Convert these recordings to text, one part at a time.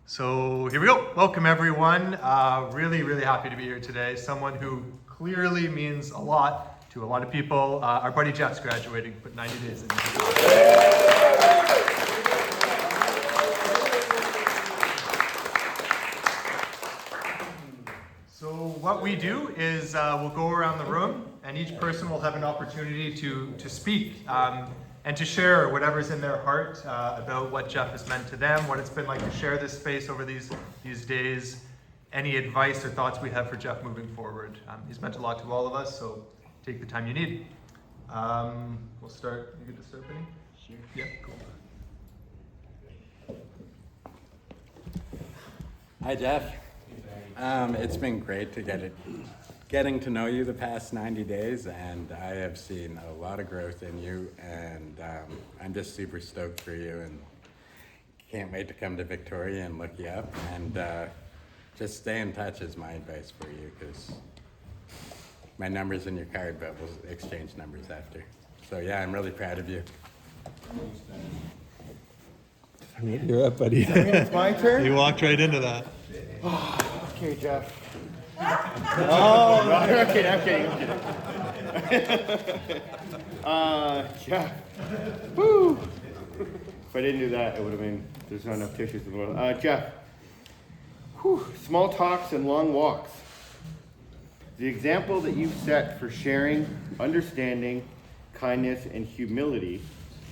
So here we go. Welcome everyone. Really happy to be here today. Someone who clearly means a lot to a lot of people. Our buddy Jeff's graduating, put 90 days in. So what we do is we'll go around the room and each person will have an opportunity to speak and to share whatever's in their heart about what Jeff has meant to them, what it's been like to share this space over these days, any advice or thoughts we have for Jeff moving forward. He's meant a lot to all of us, so take the time you need. We'll start. You good to start, Benny? Sure. Yeah, cool. Hi, Jeff. It's been great to getting to know you the past 90 days, and I have seen a lot of growth in you, and I'm just super stoked for you, and can't wait to come to Victoria and look you up, and just stay in touch is my advice for you, because my number's in your card, but we'll exchange numbers after. So yeah, I'm really proud of you. You're up, buddy. It's my turn? You walked right into that. Okay, Jeff. Oh, no, I'm kidding. Jeff. Woo! If I didn't do that, it would have been, there's not enough tissues in the world. Jeff. Whew. Small talks and long walks. The example that you've set for sharing, understanding, kindness, and humility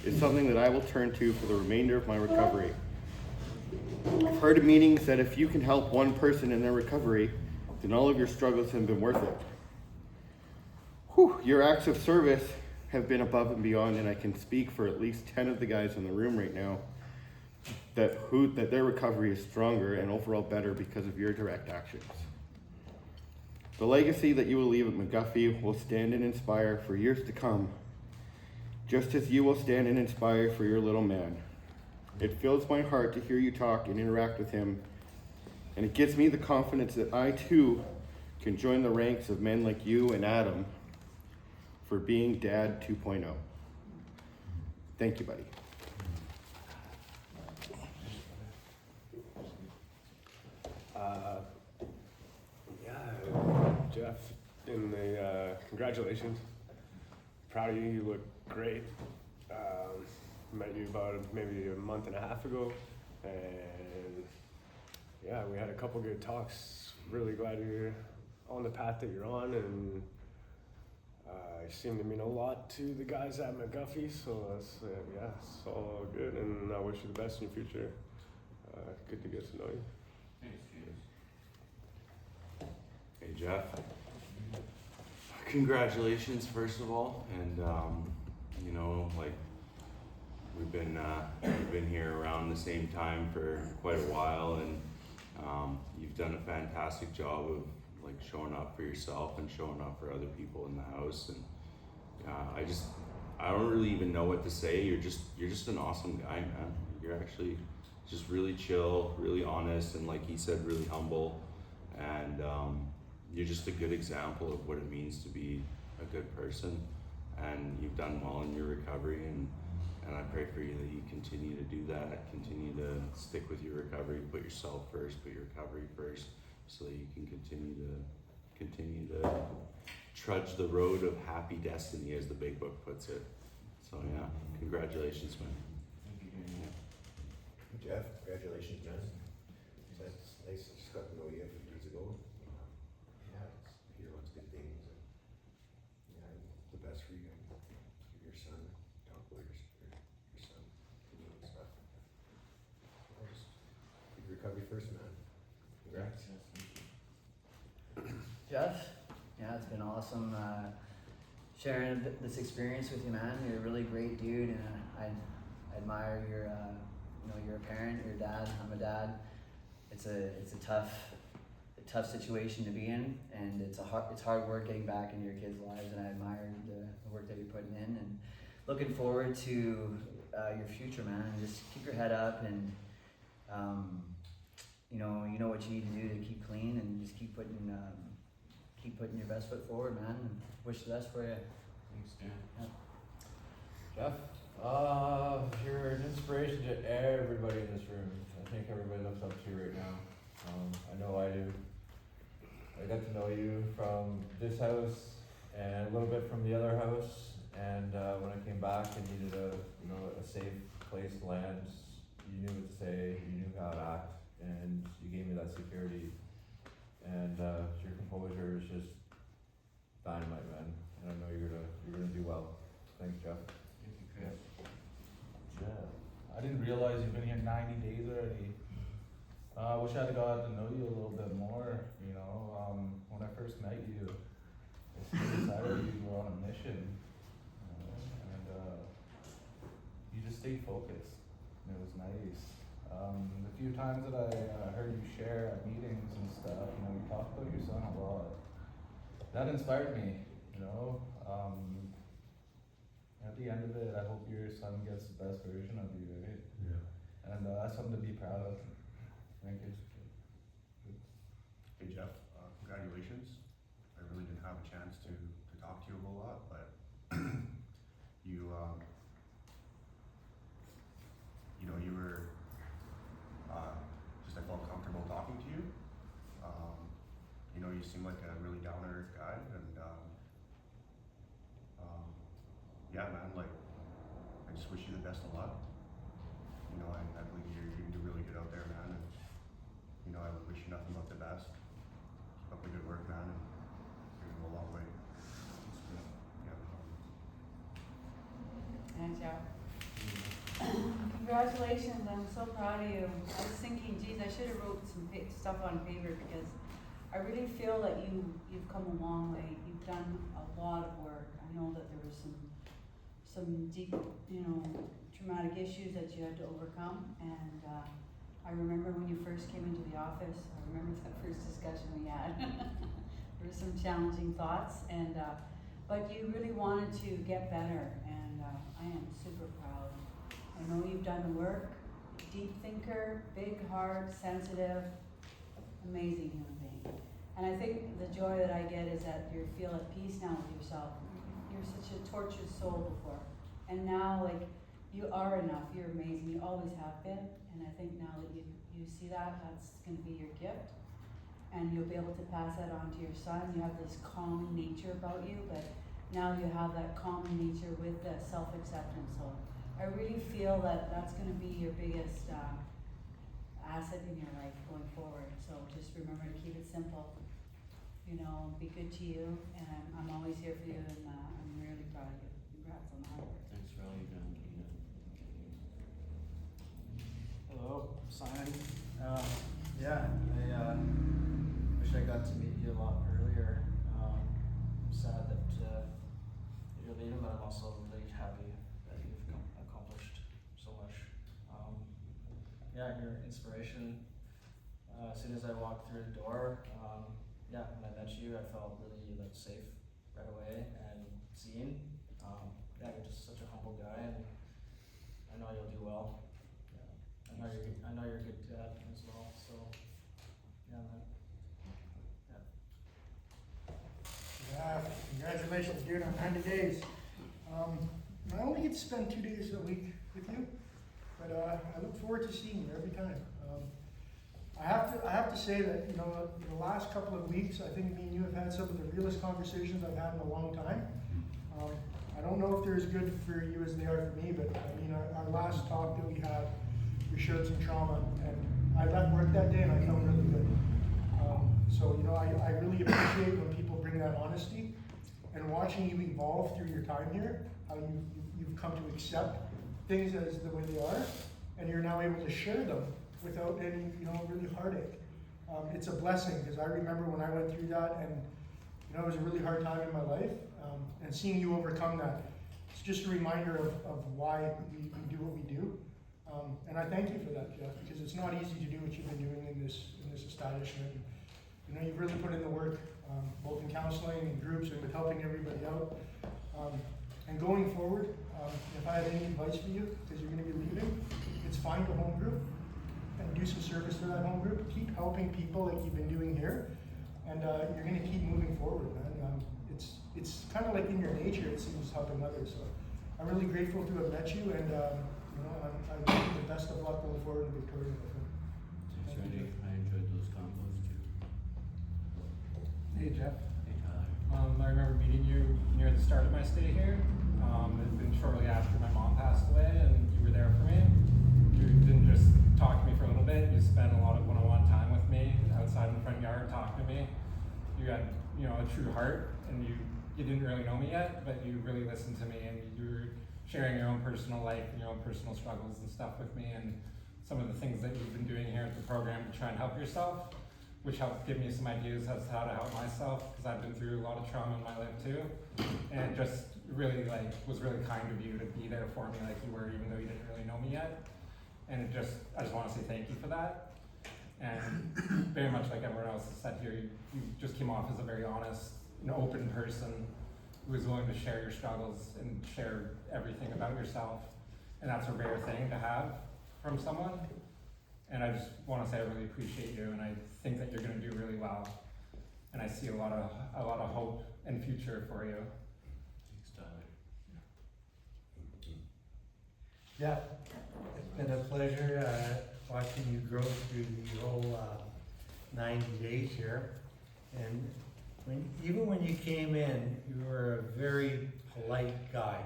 is something that I will turn to for the remainder of my recovery. I've heard of meetings that if you can help one person in their recovery, then all of your struggles have been worth it. Whew, your acts of service have been above and beyond, and I can speak for at least 10 of the guys in the room right now that their recovery is stronger and overall better because of your direct actions. The legacy that you will leave at McGuffey will stand and inspire for years to come, just as you will stand and inspire for your little man. It fills my heart to hear you talk and interact with him, and it gives me the confidence that I too can join the ranks of men like you and Adam for being Dad 2.0. Thank you, buddy. Jeff, congratulations. Proud of you. You look great. Met you about maybe a month and a half ago, and yeah, we had a couple good talks. Really glad you're on the path that you're on, and you seem to mean a lot to the guys at McGuffey, so that's, yeah, it's all good, and I wish you the best in your future. Good to get to know you. Hey Jeff, congratulations first of all, and we've been here around the same time for quite a while, and you've done a fantastic job of showing up for yourself and showing up for other people in the house, and I don't really even know what to say. You're just an awesome guy, man. You're actually just really chill, really honest, and like he said, really humble, and you're just a good example of what it means to be a good person, and you've done well in your recovery, and I pray for you that you continue to do that, continue to stick with your recovery, put yourself first, put your recovery first, so that you can continue to trudge the road of happy destiny, as the big book puts it. So yeah, congratulations, man. Jeff, congratulations, man. That's nice. I just got to know you a few days ago. Yeah, it's hear lots of good things. And, yeah, the best for you. Your son. Talk about your son. You know, and stuff. Just keep your recovery first, man. Congrats. Jeff, yeah, it's been awesome sharing this experience with you, man. You're a really great dude, and I admire your, you're a parent, you're a dad. I'm a dad. It's a tough situation to be in, and it's hard work getting back into your kids' lives, and I admire the work that you're putting in, and looking forward to your future, man. Just keep your head up, and you know what you need to do to keep clean, and just keep putting your best foot forward, man, and wish the best for you. Thanks, Dan. Jeff, you're an inspiration to everybody in this room. I think everybody looks us up to right now. I know I do. I got to know you from this house and a little bit from the other house. And when I came back and needed a safe place to land, you knew what to say, you knew how to act, and you gave me that security. And your composure is just dynamite, man. And I know you're gonna do well. Thanks, Jeff. Thank you, Chris. Jeff, I didn't realize you've been here 90 days already. I wish I had got to know you a little bit more. You know, when I first met you, I decided you were on a mission, and you just stayed focused. And it was nice. The few times that I heard you share at meetings and stuff, you know, you talked about your son a lot. That inspired me. You know, at the end of it, I hope your son gets the best version of you, right? Yeah. And that's something to be proud of. Thank you. Hey Jeff, congratulations. I really didn't have a chance to talk to you a whole lot, but you, you know, you were, just I felt comfortable talking to you. You know, you seem like a really down-to-earth guy, and yeah, man, like, I just wish you the best of luck. You know, I believe you're gonna do really good out there, man, and you know, I would wish you nothing but the best. Keep up the good work, man, and you're gonna go a long way. Yeah. Thanks, Jeff. Congratulations, I'm so proud of you. I was thinking, geez, I should have wrote some stuff on paper because I really feel that you've come a long way. You've done a lot of work. I know that there was some deep, you know, traumatic issues that you had to overcome. And I remember when you first came into the office, I remember that first discussion we had. There were some challenging thoughts, and but you really wanted to get better, and I am super proud. I know you've done the work. Deep thinker, big heart, sensitive, amazing human being. And I think the joy that I get is that you feel at peace now with yourself. You're such a tortured soul before. And now, like, you are enough. You're amazing. You always have been. And I think now that you see that, that's going to be your gift. And you'll be able to pass that on to your son. You have this calm nature about you, but now you have that calm nature with the self-acceptance. So I really feel that that's going to be your biggest asset in your life going forward. So just remember to keep it simple. You know, be good to you, and I'm always here for you, and I'm really proud of you. Congrats on the hard work. Thanks for all you've done, Keena. Hello, Simon. Yeah, I wish I got to meet you a lot earlier. I'm sad that you're leaving, but I'm also really happy that you've accomplished so much. Yeah, your inspiration. As soon as I walked through the door, yeah, when I met you, I felt really like safe right away and seen. Yeah, you're just such a humble guy, and I know you'll do well. Yeah, I know you're a good dad as well. So, yeah, man. Yeah, congratulations, dude, on 90 days. I only get to spend 2 days a week with you, but I look forward to seeing you every time. I have to say that, you know, in the last couple of weeks, I think me and you have had some of the realest conversations I've had in a long time. I don't know if they're as good for you as they are for me, but I mean, our last talk that we had, we shared some trauma, and I left work that day and I felt really good. So, you know, I really appreciate when people bring that honesty, and watching you evolve through your time here, how you've come to accept things as the way they are, and you're now able to share them without any, you know, really heartache. It's a blessing, because I remember when I went through that, and you know, it was a really hard time in my life, and seeing you overcome that, it's just a reminder of why we do what we do. And I thank you for that, Jeff, because it's not easy to do what you've been doing in this establishment. You know, you've really put in the work, both in counseling and groups and with helping everybody out. And going forward, if I have any advice for you, because you're going to be leaving, it's find a home group and do some service for that home group. Keep helping people like you've been doing here, and you're going to keep moving forward, man. It's kind of like in your nature, it seems, helping others. So I'm really grateful to have met you, and you know, I wish you the best of luck going forward in Victoria. Jeff. I remember meeting you near the start of my stay here. It had been shortly after my mom passed away, and you were there for me. You didn't just talk to me for a little bit. You spent a lot of one-on-one time with me outside in the front yard, talking to me. You had, a true heart, and you didn't really know me yet, but you really listened to me, and you were sharing your own personal life and your own personal struggles and stuff with me, and some of the things that you've been doing here at the program to try and help yourself, which helped give me some ideas as to how to help myself, because I've been through a lot of trauma in my life too, and just really was really kind of you to be there for me like you were, even though you didn't really know me yet. And I just want to say thank you for that. And very much like everyone else has said here, you just came off as a very honest and open person who was willing to share your struggles and share everything about yourself. And that's a rare thing to have from someone. And I just want to say I really appreciate you, and I think that you're going to do really well. And I see a lot of hope and future for you. Thanks, Tyler. Jeff, it's been a pleasure watching you grow through the whole 90 days here. And even when you came in, you were a very polite guy.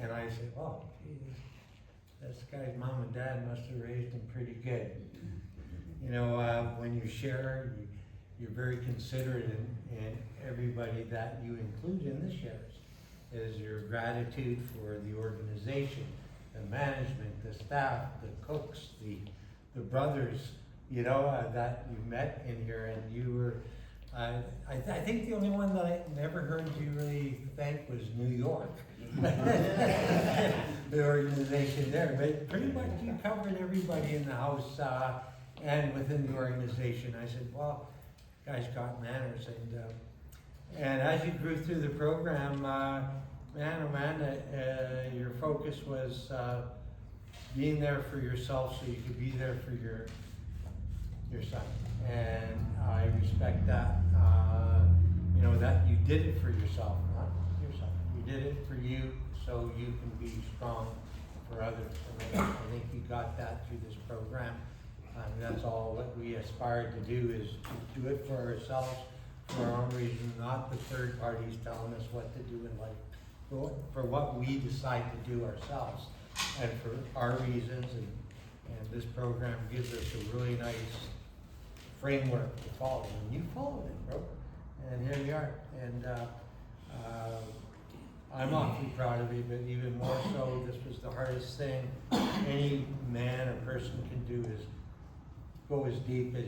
And I said, oh, geez, this guy's mom and dad must have raised him pretty good. When you share, you're very considerate in everybody that you include in the shares. Is your gratitude for the organization, the management, the staff, the cooks, the brothers, that you met in here, and you were, I think the only one that I never heard you really thank was New York. The organization there, but pretty much you covered everybody in the house and within the organization. I said, well, guys got manners, and as you grew through the program, man, Amanda, your focus was being there for yourself so you could be there for your son. And I respect that, that you did it for yourself, not yourself. You did it for you so you can be strong for others. And I think you got that through this program. And that's all what we aspire to do, is to do it for ourselves, for our own reason, not the third parties telling us what to do in life. For what we decide to do ourselves, and for our reasons, and this program gives us a really nice framework to follow, and you followed it, bro, and here we are. And I'm awfully proud of you, but even more so, this was the hardest thing any man or person can do, is go as deep as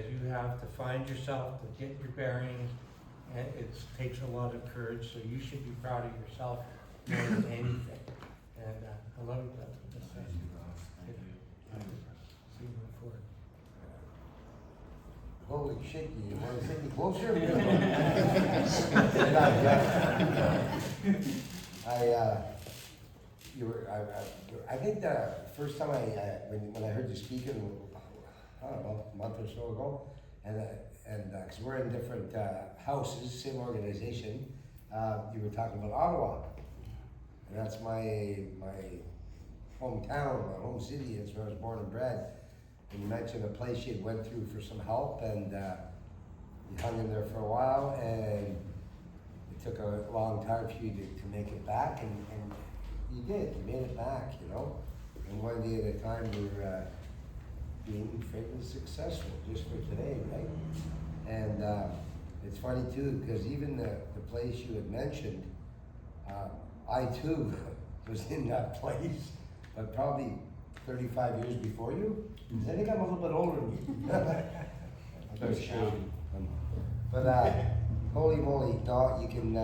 you have to find yourself, to get your bearings. And it takes a lot of courage, so you should be proud of yourself more than anything. And I love you, brother. Thank you, Ross. Thank you. See you forward. Holy shit, you want to take me closer? I think the first time when I heard you speaking, I don't know, a month or so ago, and because we're in different houses, same organization, you were talking about Ottawa, and that's my hometown, my home city. It's where I was born and bred. And you mentioned a place you had went through for some help, and you hung in there for a while, and it took a long time for you to make it back, and you did. You made it back, and one day at a time you're being fairly successful just for today, right? And it's funny too, because even the place you had mentioned, I too was in that place, but probably 35 years before you. I think I'm a little bit older than you. I'm sure. But holy moly, no, you can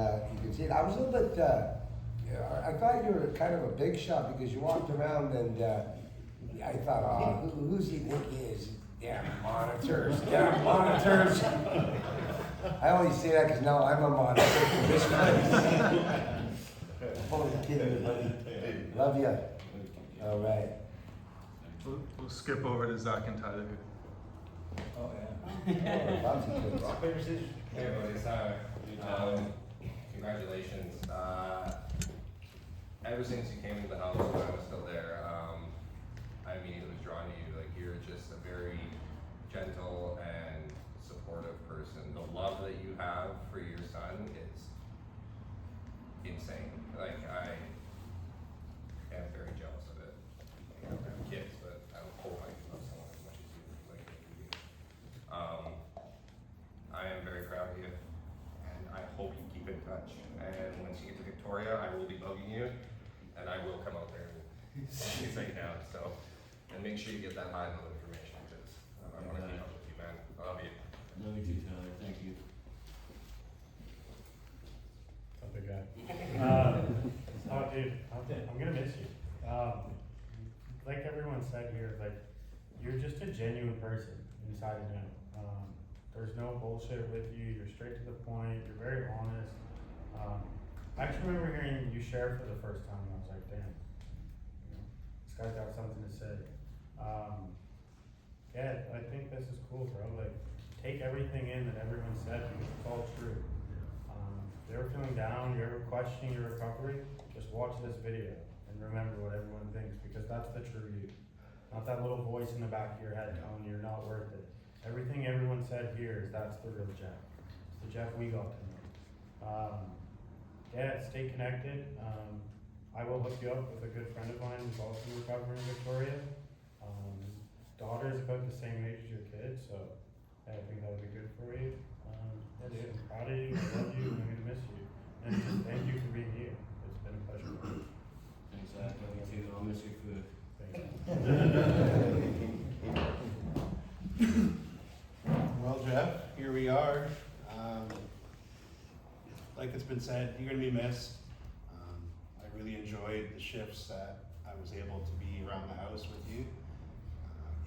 see it. I was a little bit, I thought you were kind of a big shot because you walked around, and I thought, oh, who's he think he is? Damn monitors, damn monitors. I only say that because now I'm a monitor for this place. Holy kidding me, buddy. Love you. All right. We'll skip over to Zach and Tyler. Oh, yeah. Rock, paper, scissors. Hey everybody, congratulations. Ever since you came into the house when I was still there, I immediately was drawn to you. Like, you're just a very gentle and supportive person. person. The love that you have for your son is insane. Like, I am very jealous of it. You know, I have kids, but I hope I can love someone as much as you, like you do. I am very proud of you, and I hope you keep in touch. And once you get to Victoria, I will be bugging you, and I will come out there and see you right now. So, and make sure you get that high level information, because I want to keep up with you, man. I love you. Love you too, Tyler. Thank you. Other guy. Oh, dude, I'm gonna miss you. Like everyone said here, like, you're just a genuine person inside and out. There's no bullshit with you. You're straight to the point. You're very honest. I actually remember hearing you share for the first time, and I was like, damn, you know, this guy's got something to say. Yeah, I think this is cool, bro. Like, take everything in that everyone said, because it's all true. If you're ever feeling down, you're ever questioning your recovery, just watch this video and remember what everyone thinks, because that's the true you. Not that little voice in the back of your head telling you you're not worth it. Everything everyone said here is that's the real Jeff. It's the Jeff we got to know. Yeah, stay connected. I will hook you up with a good friend of mine who's also recovering in Victoria. His daughter is about the same age as your kid, so I think that would be good for you. Yeah, dude, I'm proud of you. I love you. I'm gonna miss you. And just thank you for being here. It's been a pleasure. Thanks, Zach. Love you too. I'll miss your food. Well, Jeff, here we are. Like it's been said, you're gonna be missed. I really enjoyed the shifts that I was able to be around the house with you. You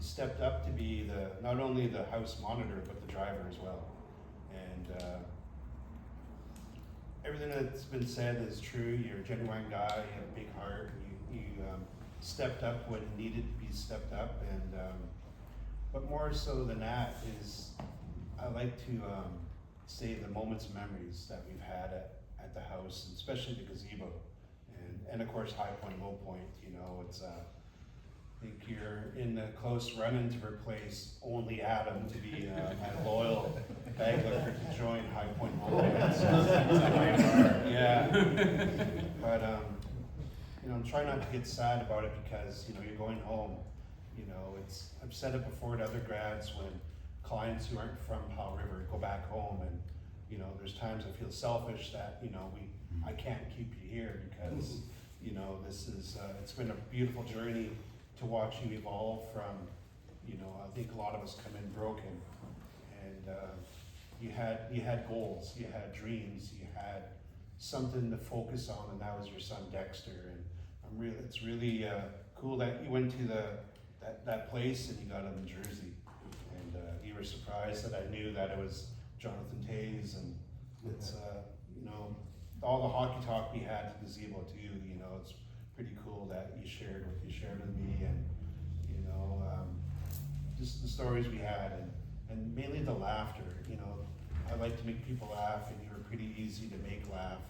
stepped up to be not only the house monitor, but the driver as well. And everything that's been said is true. You're a genuine guy, you have a big heart, you stepped up when needed to be stepped up. And but more so than that is, I like to say the moments of memories that we've had at the house, and especially the gazebo, and of course High Point, Low Point. You know, it's I think you're in the close run-in to replace only Adam to be a loyal bag looker to join High Point, Low Point. Yeah, but you know, I'm trying not to get sad about it, because you know you're going home. You know, I've said it before to other grads when clients who aren't from Powell River go back home, and you know, there's times I feel selfish that you know I can't keep you here, because you know this is it's been a beautiful journey to watch you evolve from, you know, I think a lot of us come in broken, and you had goals, you had dreams, you had something to focus on, and that was your son Dexter. And it's really cool that you went to that place and you got him in Jersey, and you were surprised that I knew that it was Jonathan Tays. And it's you know, all the hockey talk we had at the gazebo too. You know, it's pretty cool that you shared what you shared with me, and you know, just the stories we had, and mainly the laughter. You know, I like to make people laugh, and you were pretty easy to make laugh.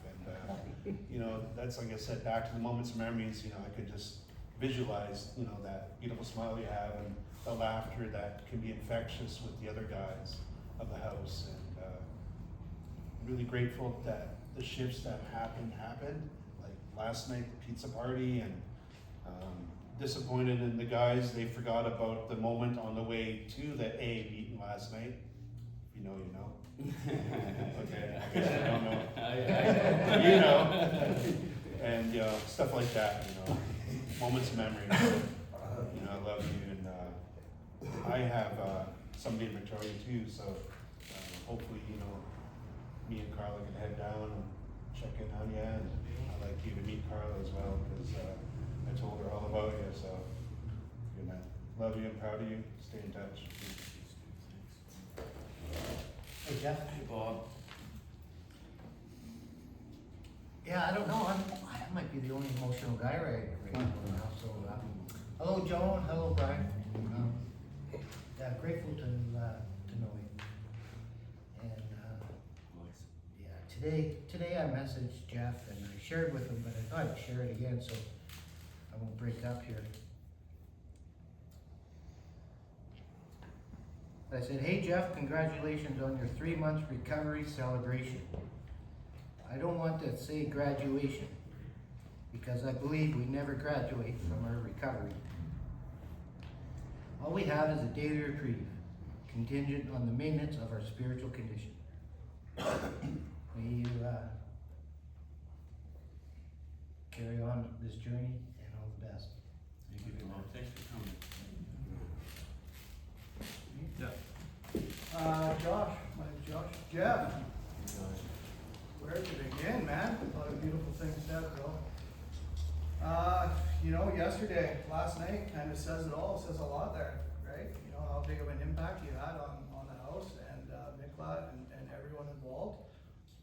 And you know, that's, like I said, back to the moments of memories. You know, I could just visualize, you know, that beautiful smile you have, and the laughter that can be infectious with the other guys of the house. And I'm really grateful that the shifts that happened. Like last night, the pizza party, and disappointed in the guys. They forgot about the moment on the way to the A meeting last night. If you know, you know. Okay, I guess I don't know. You know. And stuff like that, you know. Moments of memory. You know, I love you, and I have somebody in Victoria too, so hopefully, you know, me and Carla can head down and check in on you, and I'd like you to meet Carla as well, because I told her all about you. So, good man. Love you and proud of you. Stay in touch. Hey, Jeff. Hey, Bob. Yeah, I don't know, I might be the only emotional guy right now, so, hello, Joan, hello, Brian. Yeah, grateful to know you. And, yeah, today I messaged Jeff, and I shared with him, but I thought I'd share it again, so I won't break up here. I said, hey Jeff, congratulations on your 3 months recovery celebration. I don't want to say graduation, because I believe we never graduate from our recovery. All we have is a daily reprieve, contingent on the maintenance of our spiritual condition. May you carry on this journey, and all the best. Thank you, Mom. Thanks for coming. Josh, my name's Josh. Jeff. Where to begin, man? A lot of beautiful things said, bro. Yesterday, last night, kind of says it all, says a lot there, right? You know, how big of an impact you had on the house and Miklat and everyone involved.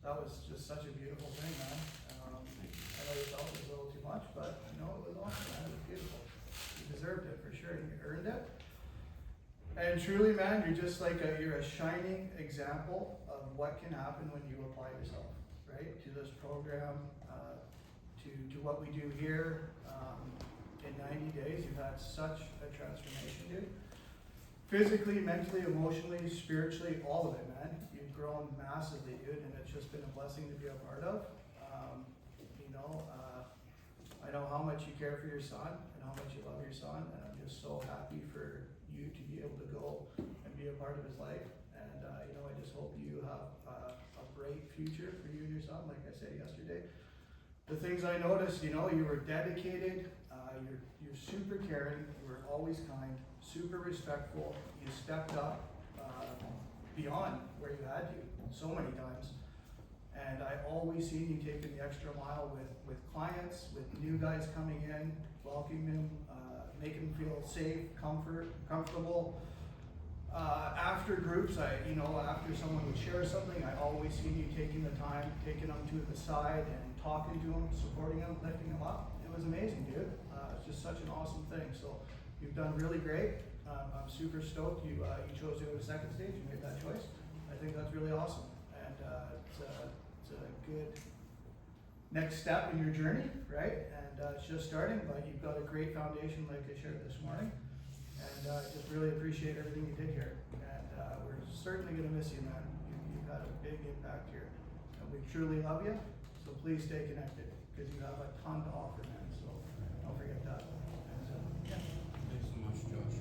That was just such a beautiful thing, man. I know you felt it was a little too much, but I know it was awesome, man. It was beautiful. You deserved it for sure, and you earned it. And truly, man, you're just like you're a shining example of what can happen when you apply yourself, right? To this program, to what we do here. In 90 days, you've had such a transformation, dude. Physically, mentally, emotionally, spiritually, all of it, man. You've grown massively, dude, and it's just been a blessing to be a part of. I know how much you care for your son and how much you love your son, and I'm just so happy for you to be able to go and be a part of his life. And I just hope you have a bright future for you and your son, like I said yesterday. The things I noticed, you were dedicated, you're super caring, you were always kind, super respectful, you stepped up beyond where you had to so many times. And I always seen you taking the extra mile with clients, with new guys coming in, welcoming them, making them feel safe, comfortable. After groups, after someone would share something, I always seen you taking the time, taking them to the side and talking to them, supporting them, lifting them up. It was amazing, dude. It's just such an awesome thing. So you've done really great. I'm super stoked you chose to go to second stage. You made that choice. I think that's really awesome. And it's a good next step in your journey, right? And it's just starting, but you've got a great foundation like I shared this morning. And I just really appreciate everything you did here. And we're certainly going to miss you, man. You've had a big impact here. And we truly love you. So please stay connected, because you have a ton to offer, man. So don't forget that. And, yeah. Thanks so much, Josh.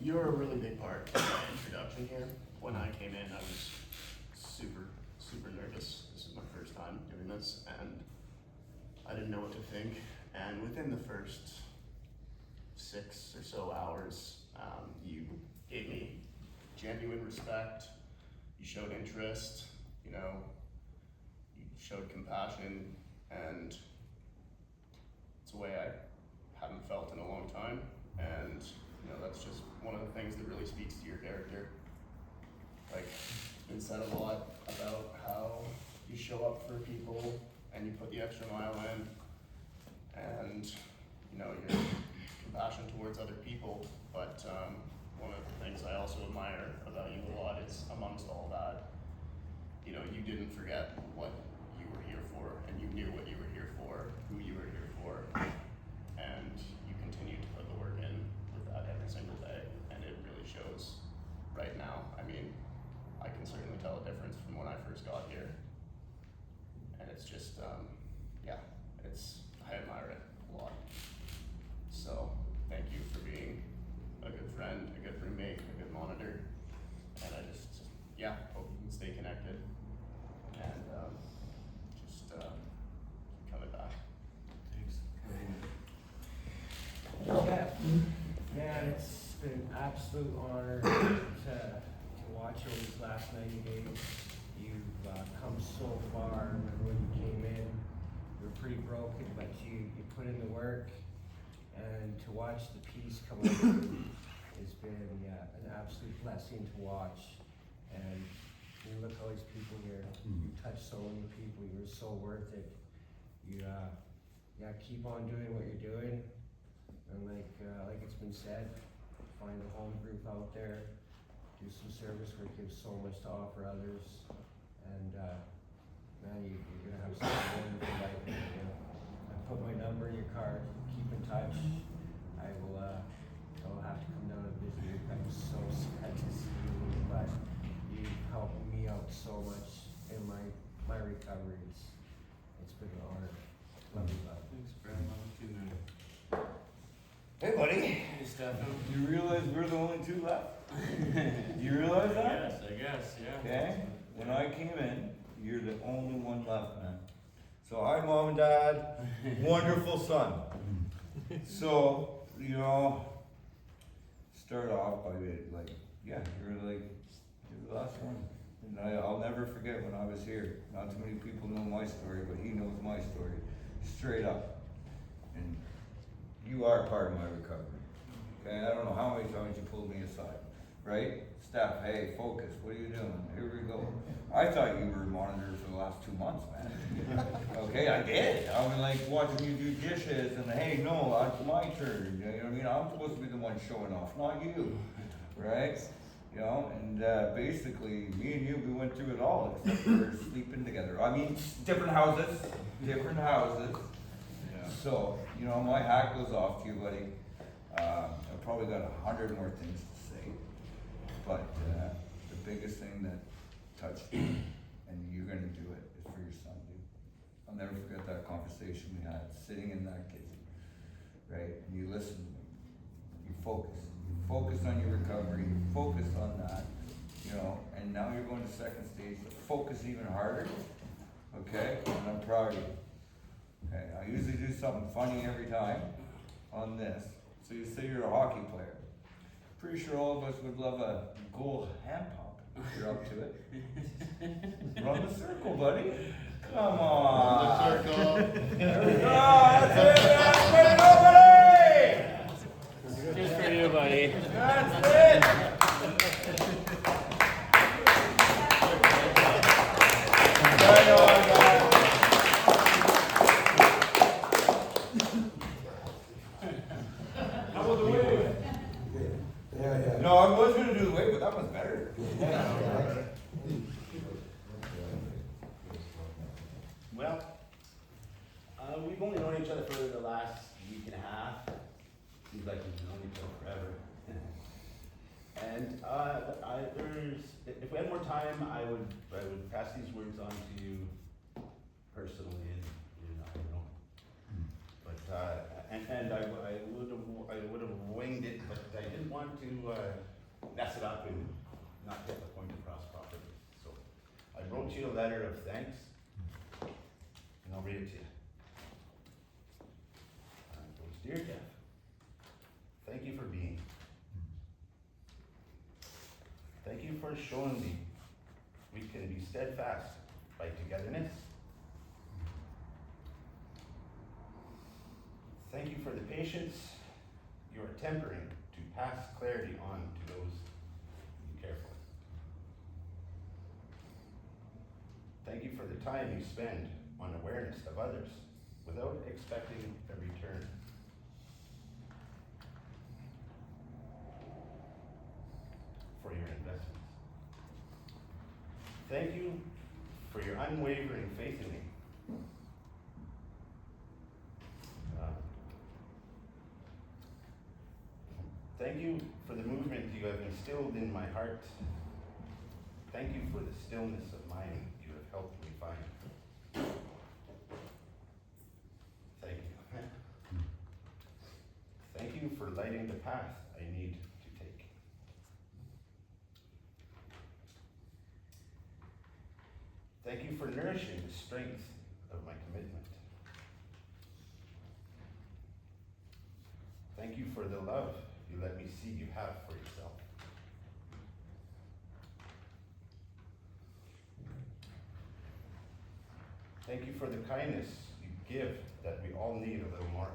You're a really big part of my introduction here. When I came in, I was super nervous. This is my first time doing this, and I didn't know what to think. And within the first 6 or so hours, you gave me genuine respect. You showed interest. You showed compassion, and it's a way I haven't felt in a long time. And that's just one of the things that really speaks to your character. Like, it's been said a lot about how you show up for people and you put the extra mile in, and your compassion towards other people. But one of the things I also admire about you a lot is, amongst all that, you didn't forget what you were here for, and you knew what you were here for, who you were here for, and you continue to put the work in with that every single day, and it really shows right now. I mean, I can certainly tell a difference from when I first got here, and it's just, I admire it a lot. So, thank you for being a good friend, a good roommate, a good monitor, and I just, hope you can stay connected, and keep coming back. Thanks. Man, it's been an absolute honor to watch you these last 90 days. You've come so far. Remember when you came in, you were pretty broken, but you put in the work, and to watch the peace come out has been an absolute blessing to watch. And you look at all these people here. You touched so many people. You're so worth it. You keep on doing what you're doing. And like it's been said, find a home group out there, do some service work, you have so much to offer others, and man, you're gonna have such a wonderful life. I put my number in your your card. Keep in touch. I will have to come down and visit you. I'm so sad to see you, but you've helped me out so much in my recovery. It's been an honor. Love you, bud. Thanks, Brad. Love you, man. Hey, buddy. Hey, Stefan. Do you realize we're the only two left? Do you realize that? I guess, yeah. Okay? When I came in, you're the only one left, man. So hi, Mom and Dad. Wonderful son. So, you know, start off by like, yeah, you're the last one. And I'll never forget when I was here. Not too many people know my story, but he knows my story. Straight up. And you are part of my recovery. Okay, I don't know how many times you pulled me aside, right? Steph, hey, focus, what are you doing? Here we go. I thought you were monitored for the last 2 months, man. Okay, I did. I was like watching you do dishes and hey, no, it's my turn. You know what I mean? I'm supposed to be the one showing off, not you, right? You know, and basically, me and you, we went through it all, except for sleeping together. I mean, different houses. Yeah. So, you know, my hat goes off to you, buddy. I've probably got 100 more things to say, but the biggest thing that touched me, and you're gonna do it, is for your son, dude. I'll never forget that conversation we had, sitting in that kitchen, right? And you listened to me. You focus on your recovery, you focus on that, you know, and now you're going to second stage, so focus even harder, okay? And I'm proud of you. Okay, I usually do something funny every time on this. So you say you're a hockey player. Pretty sure all of us would love a goal hand pump if you're up to it. Run the circle, buddy. Come on. Run the circle. There we go. That's it. That's it, buddy. Just for you, buddy. That's it. I know I got it. How about the wave? Yeah. No, I was gonna do the wave, but that one's better. Well, we've only known each other for the last week and a half. Seems like we've known each other forever. And if we had more time, I would pass these words on to you personally, and I don't know. But I would have winged it, but I didn't want to mess it up and not get the point across properly. So I wrote you a letter of thanks. And I'll read it to you. It goes, Dear Jeff, thank you for being. Thank you for showing me we can be steadfast by togetherness. Thank you for the patience you are tempering to pass clarity on to those you care for. Thank you for the time you spend on awareness of others without expecting a return. For your investments. Thank you for your unwavering faith in me. Thank you for the movement you have instilled in my heart. Thank you for the stillness of mind you have helped me find. Thank you. Thank you for lighting the path I need to take. Thank you for nourishing the strength of my commitment. Thank you for the love you let me see you have for yourself. Thank you for the kindness you give that we all need a little more.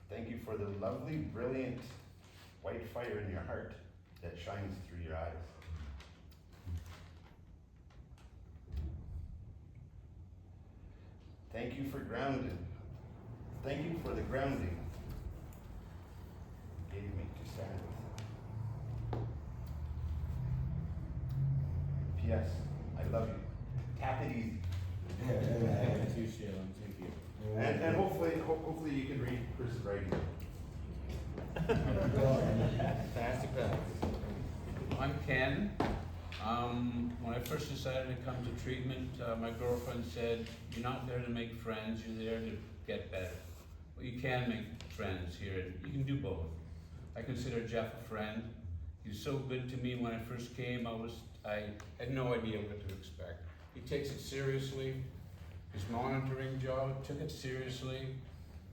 Thank you for the lovely, brilliant white fire in your heart that shines through your eyes. Thank you for grounding. Thank you for the grounding you gave me to stand with. Yes, I love you. Tap it easy. Too, Shailen. Thank you. And hopefully you can read Chris's writing. Fantastic plan. I'm Ken. When I first decided to come to treatment, my girlfriend said, "You're not there to make friends, you're there to get better." Well, you can make friends here, and you can do both. I consider Jeff a friend. He was so good to me when I first came. I had no idea what to expect. He takes it seriously. His monitoring job took it seriously.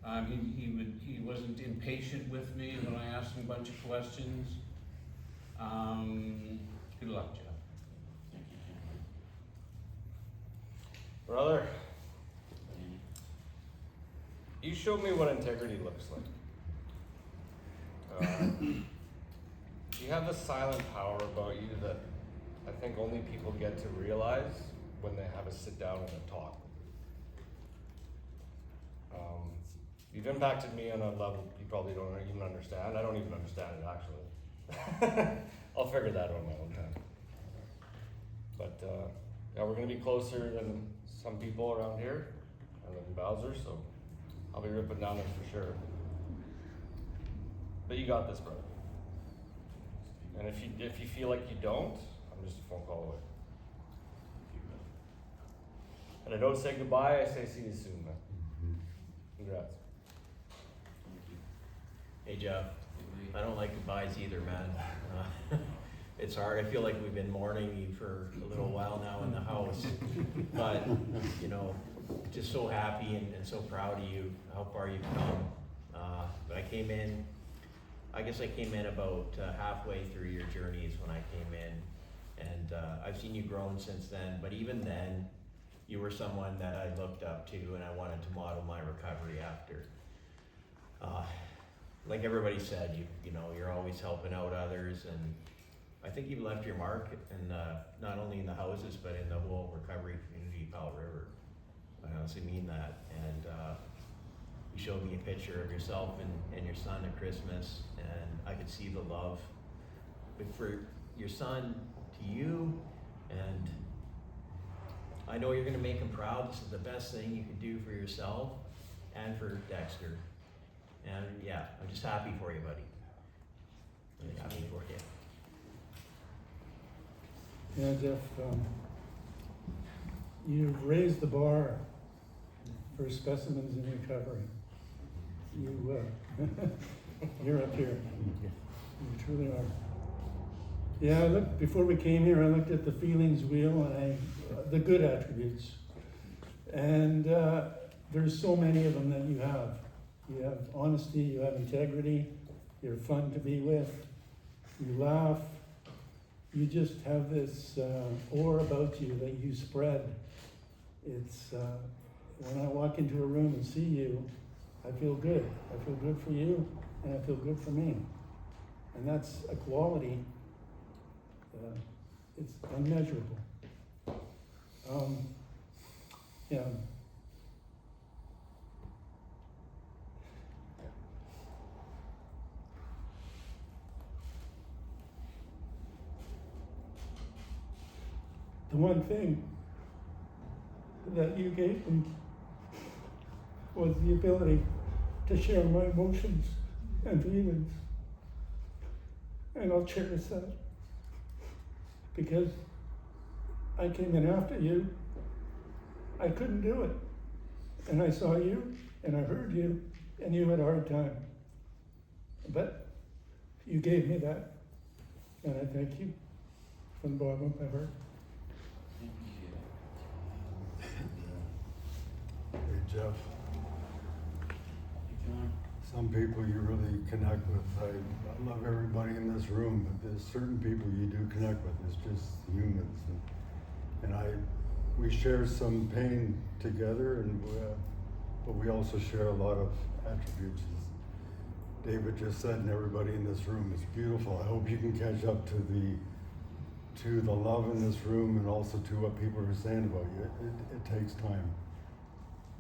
He wasn't impatient with me when I asked him a bunch of questions. Good luck, Jeff. Brother, you showed me what integrity looks like. You have this silent power about you that I think only people get to realize when they have a sit down and a talk. You've impacted me on a level you probably don't even understand. I don't even understand it, actually. I'll figure that out on my own time. But yeah, we're gonna be closer than some people around here. I live in Bowser, so I'll be ripping down there for sure. But you got this, brother. And if you feel like you don't, I'm just a phone call away. And I don't say goodbye, I say see you soon, man. Congrats. Hey Jeff, I don't like goodbyes either, man. It's hard. I feel like we've been mourning you for a little while now in the house, but you know, just so happy and so proud of you, how far you've come. But I came in about halfway through your journeys when I came in, and I've seen you grown since then. But even then, you were someone that I looked up to, and I wanted to model my recovery after. Like everybody said, you know, you're always helping out others, and I think you've left your mark, and not only in the houses, but in the whole recovery community of Powell River. I honestly mean that. And you showed me a picture of yourself and your son at Christmas, and I could see the love for your son to you, and I know you're gonna make him proud. This is the best thing you could do for yourself and for Dexter. And yeah, I'm just happy for you, buddy. Really happy for you. Yeah, Jeff, you've raised the bar for specimens in recovery. You're up here. You truly are. Yeah, look, before we came here, I looked at the feelings wheel and the good attributes. And there's so many of them that you have. You have honesty, you have integrity, you're fun to be with, you laugh, you just have this aura about you that you spread. It's, when I walk into a room and see you, I feel good. I feel good for you, and I feel good for me. And that's a quality, it's unmeasurable. Yeah. The one thing that you gave me was the ability to share my emotions and feelings. And I'll cherish that. Because I came in after you. I couldn't do it. And I saw you, and I heard you, and you had a hard time. But you gave me that. And I thank you from the bottom of my heart. Hey Jeff, some people you really connect with. I love everybody in this room, but there's certain people you do connect with. It's just humans, and we share some pain together, and but we also share a lot of attributes. As David just said, and everybody in this room, it's beautiful. I hope you can catch up to the love in this room, and also to what people are saying about you. It takes time.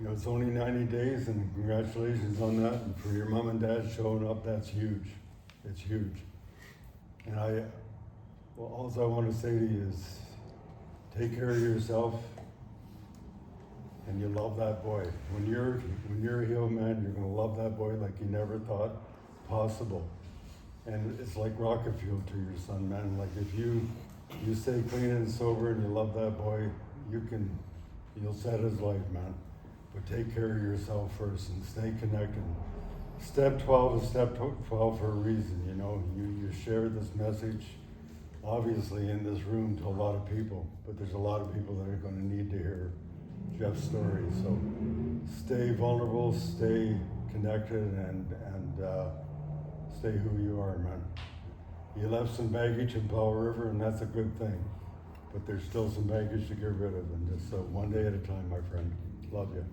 You know, it's only 90 days, and congratulations on that. And for your mom and dad showing up, that's huge. It's huge. And all I want to say to you is, take care of yourself, and you love that boy. When you're a heel man, you're gonna love that boy like you never thought possible. And it's like rocket fuel to your son, man. Like if you stay clean and sober and you love that boy, you'll set his life, man. But take care of yourself first and stay connected. Step 12 is step 12 for a reason, you know. You share this message, obviously in this room, to a lot of people, but there's a lot of people that are gonna need to hear Jeff's story. So stay vulnerable, stay connected, and stay who you are, man. You left some baggage in Powell River, and that's a good thing. But there's still some baggage to get rid of, and just one day at a time, my friend. Love you.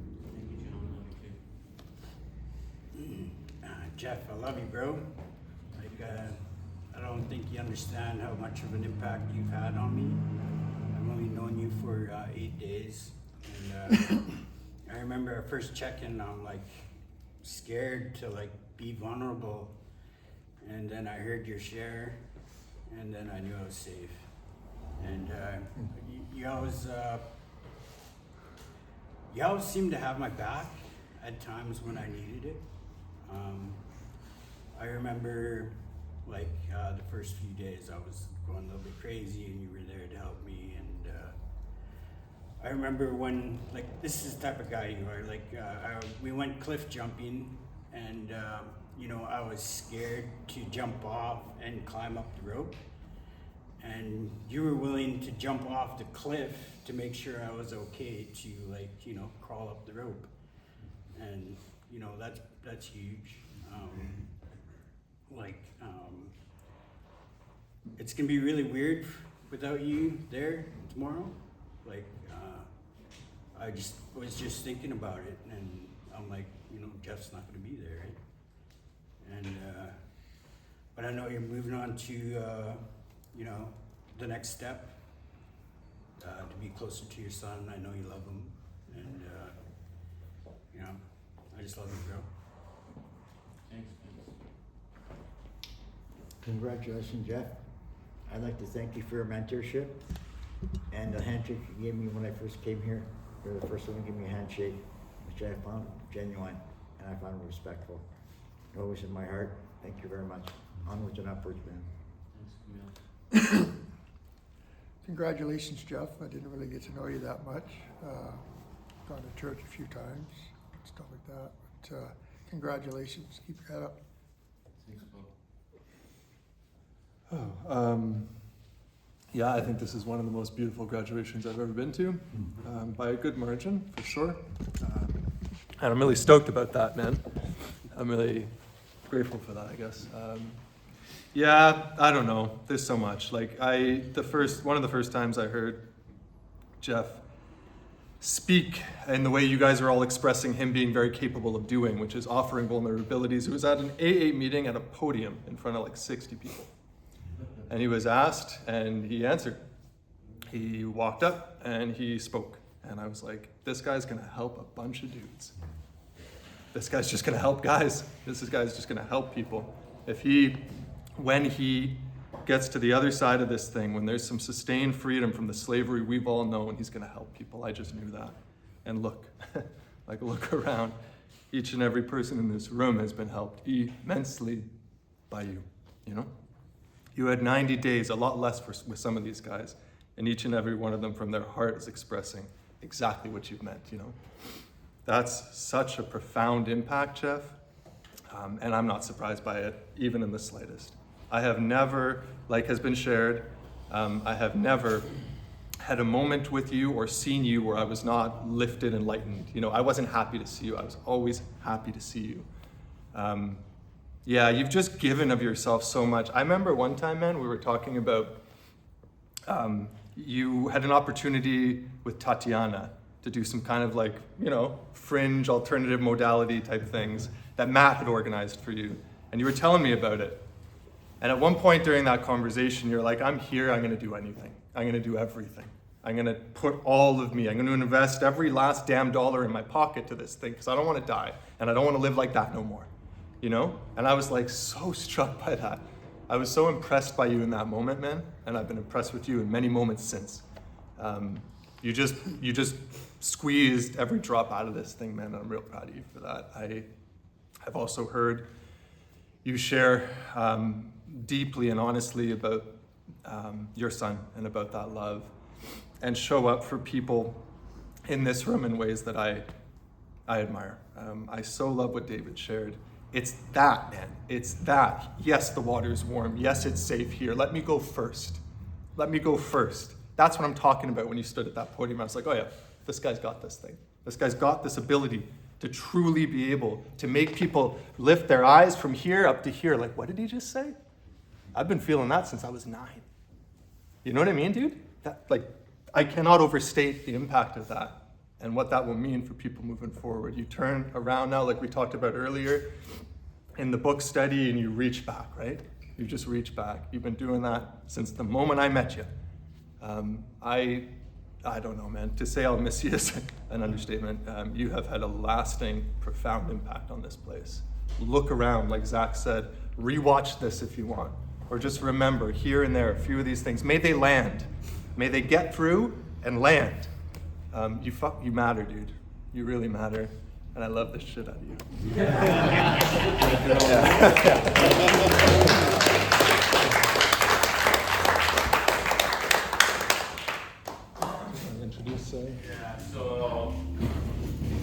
Jeff, I love you, bro. Like, I don't think you understand how much of an impact you've had on me. I've only known you for 8 days. And I remember our first check-in, I'm like scared to like be vulnerable. And then I heard your share, and then I knew I was safe. And you always seemed to have my back at times when I needed it. I remember like the first few days I was going a little bit crazy, and you were there to help me. And I remember when, like, this is the type of guy you are. Like we went cliff jumping, and you know, I was scared to jump off and climb up the rope, and you were willing to jump off the cliff to make sure I was okay to, like, you know, crawl up the rope. And you know, that's huge. It's gonna be really weird without you there tomorrow. Like, I was just thinking about it, and I'm like, you know, Jeff's not gonna be there, right? And but I know you're moving on to you know, the next step, to be closer to your son. I know you love him, and you know, I just love you, bro. Thanks. Congratulations, Jeff. I'd like to thank you for your mentorship and the handshake you gave me when I first came here. You're the first one to give me a handshake, which I found genuine and I found respectful. You're always in my heart. Thank you very much. Onwards and upwards, man. Thanks, Camille. Congratulations, Jeff. I didn't really get to know you that much. Gone to church a few times, stuff like that. But congratulations. Keep your head up. Thanks, Bo. Yeah, I think this is one of the most beautiful graduations I've ever been to, by a good margin, for sure. And I'm really stoked about that, man. I'm really grateful for that, I guess. Yeah, I don't know. There's so much. Like, one of the first times I heard Jeff speak in the way you guys are all expressing him being very capable of doing, which is offering vulnerabilities. It was at an AA meeting at a podium in front of like 60 people. And he was asked, and he answered. He walked up and he spoke. And I was like, this guy's gonna help a bunch of dudes. This guy's just gonna help guys. This guy's just gonna help people. When he gets to the other side of this thing, when there's some sustained freedom from the slavery we've all known, he's gonna help people. I just knew that. And look, like, look around. Each and every person in this room has been helped immensely by you, you know? You had 90 days, a lot less with some of these guys, and each and every one of them from their heart is expressing exactly what you've meant, you know? That's such a profound impact, Jeff, and I'm not surprised by it, even in the slightest. I have never, like has been shared, I have never had a moment with you or seen you where I was not lifted and lightened. You know, I wasn't happy to see you, I was always happy to see you. Yeah, you've just given of yourself so much. I remember one time, man, we were talking about, you had an opportunity with Tatiana to do some kind of, like, you know, fringe alternative modality type things that Matt had organized for you. And you were telling me about it. And at one point during that conversation, you're like, I'm here, I'm gonna do anything. I'm gonna do everything. I'm gonna put all of me, I'm gonna invest every last damn dollar in my pocket to this thing, because I don't wanna die, and I don't wanna live like that no more. You know? And I was like so struck by that. I was so impressed by you in that moment, man. And I've been impressed with you in many moments since. You just squeezed every drop out of this thing, man, and I'm real proud of you for that. I've also heard you share deeply and honestly about your son and about that love, and show up for people in this room in ways that I admire. I so love what David shared. It's that, man. It's that. Yes, the water's warm. Yes, it's safe here. Let me go first. Let me go first. That's what I'm talking about when you stood at that podium. I was like, oh yeah, this guy's got this thing. This guy's got this ability to truly be able to make people lift their eyes from here up to here. Like, what did he just say? I've been feeling that since I was 9. You know what I mean, dude? I cannot overstate the impact of that and what that will mean for people moving forward. You turn around now, like we talked about earlier, in the book study, and you reach back, right? You just reach back. You've been doing that since the moment I met you. I don't know, man. To say I'll miss you is an understatement. You have had a lasting, profound impact on this place. Look around, like Zach said. Rewatch this if you want. Or just remember, here and there, a few of these things. May they land. May they get through and land. You matter, dude. You really matter. And I love the shit out of you. Introduce. Yeah. So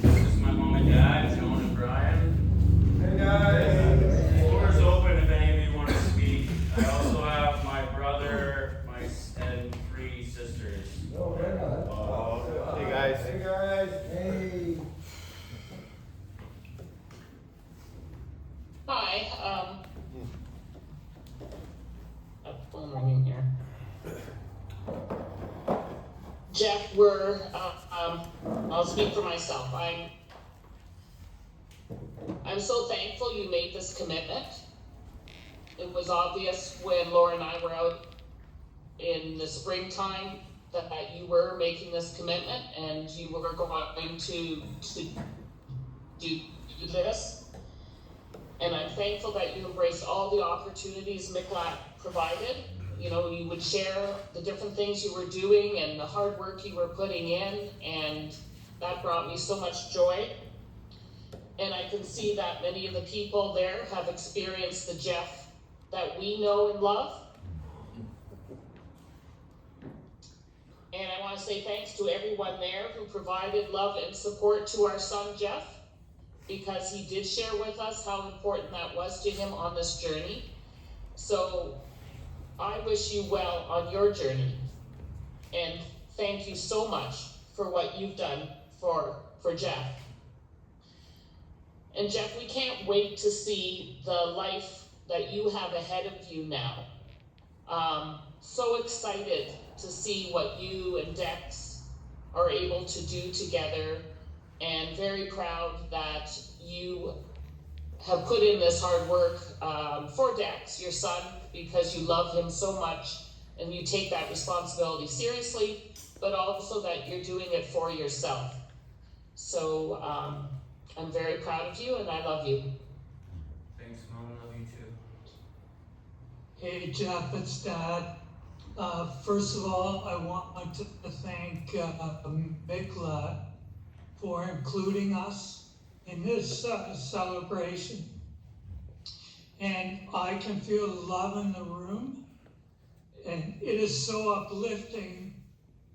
this is my mom and dad, Joan and Brian. Hey guys. Floor is open if any of you want to speak. I also have my brother, and 3 sisters. Hey guys. Hey guys. Hey. Hi, phone ringing here. Jeff, I'll speak for myself. I'm so thankful you made this commitment. It was obvious when Laura and I were out in the springtime that you were making this commitment and you were going to do this. And I'm thankful that you embraced all the opportunities Miklat provided. You know, you would share the different things you were doing and the hard work you were putting in, and that brought me so much joy. And I can see that many of the people there have experienced the Jeff that we know and love. And I want to say thanks to everyone there who provided love and support to our son Jeff, because he did share with us how important that was to him on this journey. So I wish you well on your journey, and thank you so much for what you've done for Jeff. And Jeff, we can't wait to see the life that you have ahead of you now. So excited to see what you and Dex are able to do together, and very proud that you have put in this hard work for Dex, your son, because you love him so much and you take that responsibility seriously, but also that you're doing it for yourself. So I'm very proud of you and I love you. Thanks, Mom. Love you too. Hey Jeff, it's Dad. First of all, I want to thank Miklat for including us in this celebration. And I can feel love in the room, and it is so uplifting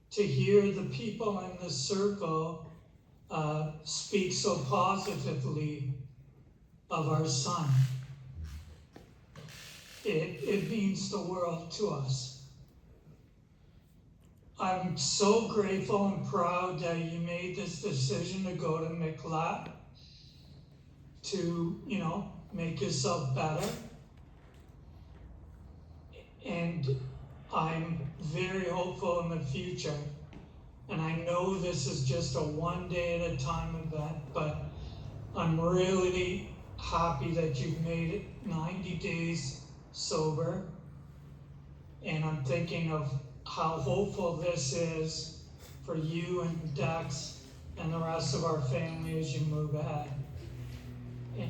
to hear the people in the circle speak so positively of our son. It means the world to us. I'm so grateful and proud that you made this decision to go to Miklat to, make yourself better. And I'm very hopeful in the future. And I know this is just a one day at a time event, but I'm really happy that you've made it 90 days sober. And I'm thinking of how hopeful this is for you and Dex and the rest of our family as you move ahead.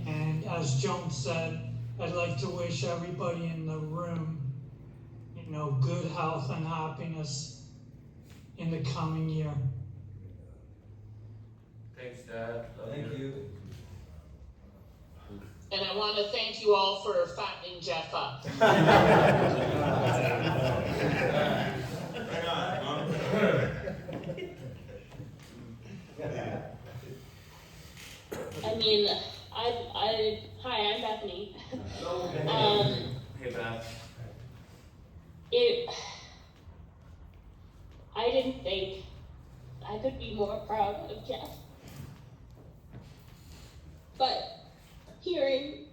And as Joan said, I'd like to wish everybody in the room, good health and happiness in the coming year. Thanks, Dad. Thank you. And I want to thank you all for fattening Jeff up. I mean, hi, I'm Bethany. Hey, Beth. I didn't think I could be more proud of Jeff. But hearing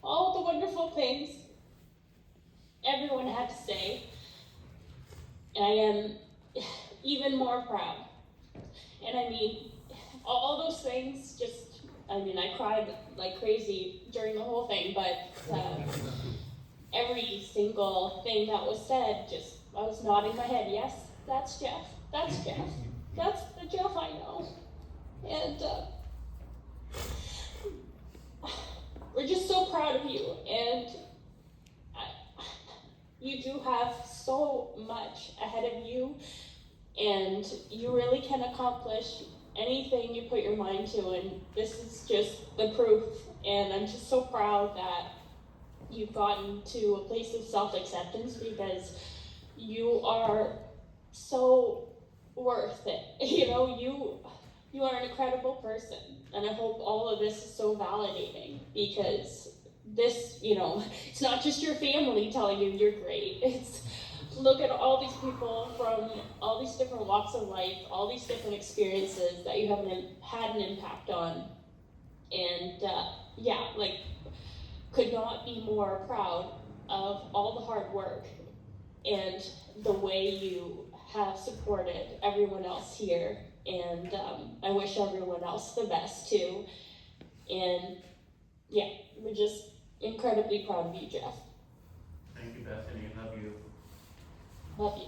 all the wonderful things everyone had to say, I am even more proud. And I mean, all those things I cried like crazy during the whole thing, but every single thing that was said, I was nodding my head, yes, that's Jeff, that's Jeff, that's the Jeff I know. And we're just so proud of you, and you do have so much ahead of you, and you really can accomplish anything you put your mind to, and this is just the proof. And I'm just so proud that you've gotten to a place of self-acceptance, because you are so worth it. You know, you are an incredible person, and I hope all of this is so validating, because this, it's not just your family telling you you're great. It's look at all these people from all these different walks of life, all these different experiences that you have had an impact on. And could not be more proud of all the hard work and the way you have supported everyone else here. And I wish everyone else the best too. And yeah, we're just incredibly proud of you, Jeff. Thank you, Bethany. Love you. Love you.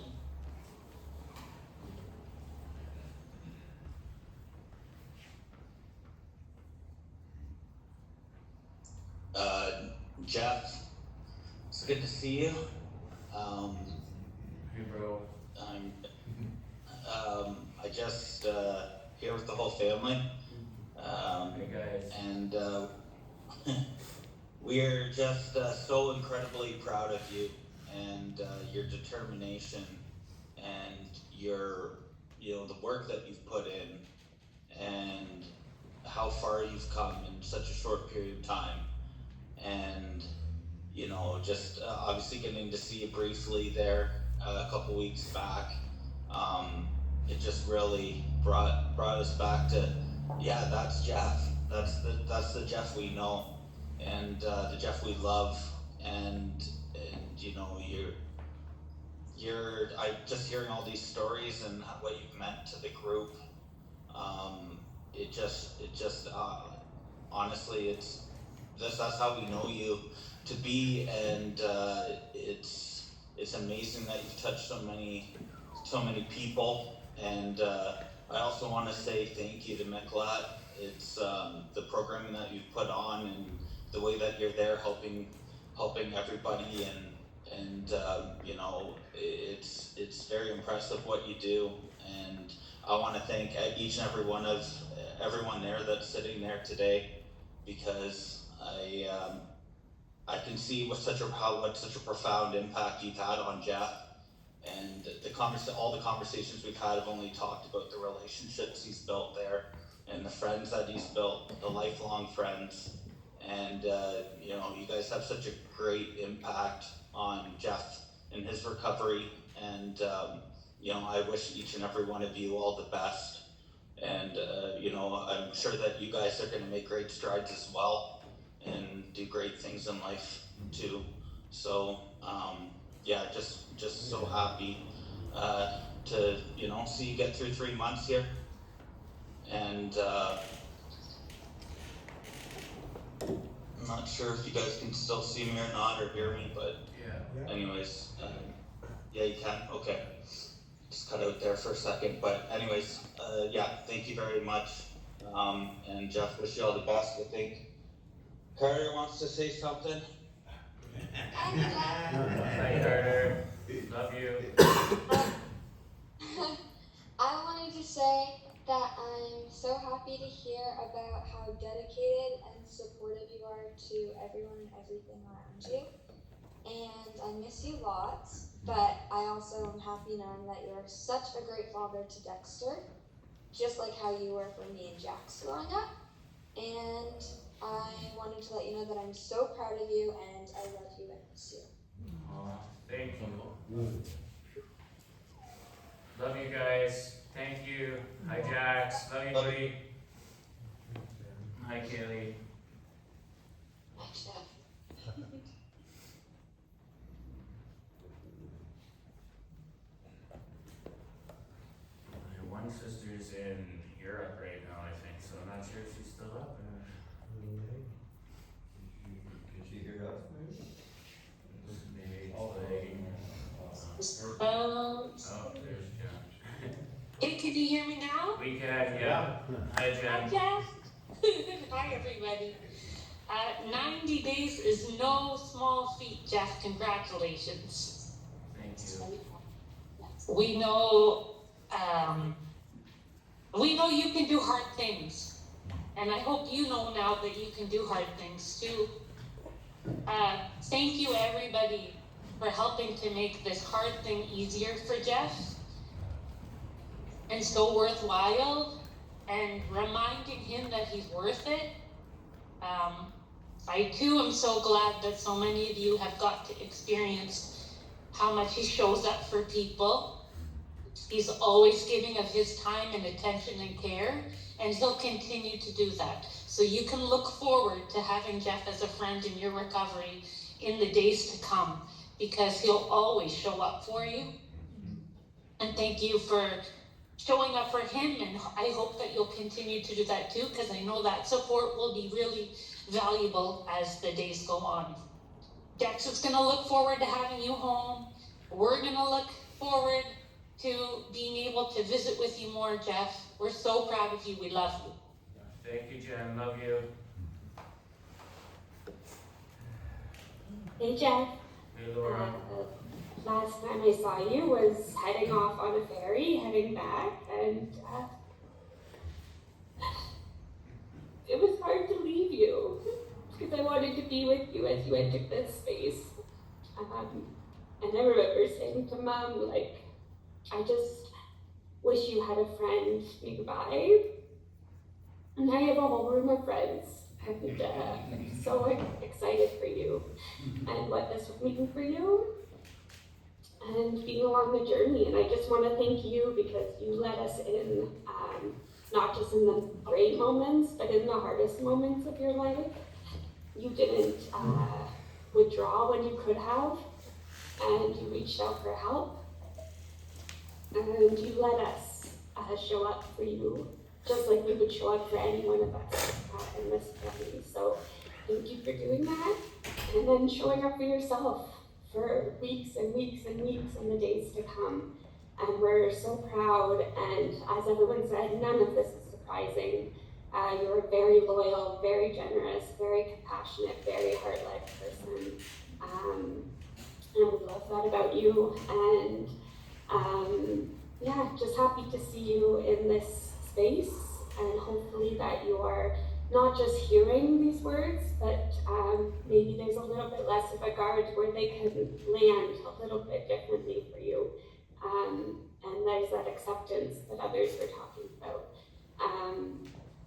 Jeff, it's good to see you. Hey, bro. I just here with the whole family. Hey, guys. And we're just so incredibly proud of you and your determination and your, the work that you've put in and how far you've come in such a short period of time. And just obviously getting to see you briefly there a couple weeks back, it just really brought us back to, yeah, that's Jeff. That's the Jeff we know, and the Jeff we love, and I just hearing all these stories and what you've meant to the group. It just honestly, that's how we know you to be, and it's amazing that you've touched so many people. And I also want to say thank you to Miklat. It's the programming that you've put on and the way that you're there helping everybody, and it's very impressive what you do. And I want to thank each and every one of everyone there that's sitting there today, because I can see what such a profound impact you've had on Jeff. And all the conversations we've had have only talked about the relationships he's built there and the friends that he's built, the lifelong friends. And you guys have such a great impact on Jeff and his recovery. And I wish each and every one of you all the best. And I'm sure that you guys are going to make great strides as well and do great things in life too. So just so happy to see you get through 3 months here. And I'm not sure if you guys can still see me or not, or hear me, but anyways, yeah, you can. Okay, just cut out there for a second, but anyways, thank you very much. And Jeff, wish you all the best. I think Carter wants to say something. Hi, Carter. Love you. I wanted to say that I'm so happy to hear about how dedicated and supportive you are to everyone and everything around you. And I miss you lots, but I also am happy knowing that you're such a great father to Dexter, just like how you were for me and Jax growing up. And I wanted to let you know that I'm so proud of you and I love you and miss you. Thank you. Love you guys. Thank you. Hi, Jax. Love you, buddy. Hi, Kaylee. Hi, Jeff. My one sister's in Europe right now, I think, so I'm not sure if she's still up. Can she hear us maybe? Maybe. Oh, Oh, there's Jen. Hey, can you hear me now? We can, yeah. Hi, Jen. Hi, Jeff. Hi, everybody. 90 days is no small feat, Jeff. Congratulations. Thank you. We know you can do hard things. And I hope you know now that you can do hard things too. Thank you, everybody, for helping to make this hard thing easier for Jeff and so worthwhile, and reminding him that he's worth it. I too am so glad that so many of you have got to experience how much he shows up for people. He's always giving of his time and attention and care, and he'll continue to do that. So you can look forward to having Jeff as a friend in your recovery in the days to come, because he'll always show up for you. And thank you for showing up for him, and I hope that you'll continue to do that too, because I know that support will be really valuable as the days go on. Dex is going to look forward to having you home. We're going to look forward to being able to visit with you more, Jeff. We're so proud of you. We love you. Thank you, Jen. Love you. Hey, Jeff. Hey, Laura. Last time I saw you was heading off on a ferry, heading back, and it was hard to leave you because I wanted to be with you as you entered this space. And I remember saying to Mom, like, I just wish you had a friend nearby. And I have a whole room of friends, and I'm so excited for you and what this will mean for you and being along the journey. And I just want to thank you because you let us in, not just in the great moments, but in the hardest moments of your life. You didn't withdraw when you could have, and you reached out for help, and you let us show up for you, just like we would show up for any one of us in this family. So thank you for doing that, and then showing up for yourself for weeks and weeks and weeks in the days to come. And we're so proud, and as everyone said, none of this is surprising. You're a very loyal, very generous, very compassionate, very heart-led person. And we love that about you. And yeah, just happy to see you in this space, and hopefully that you are not just hearing these words, but maybe there's a little bit less of a guard where they can land a little bit differently for you. And there's that acceptance that others were talking about.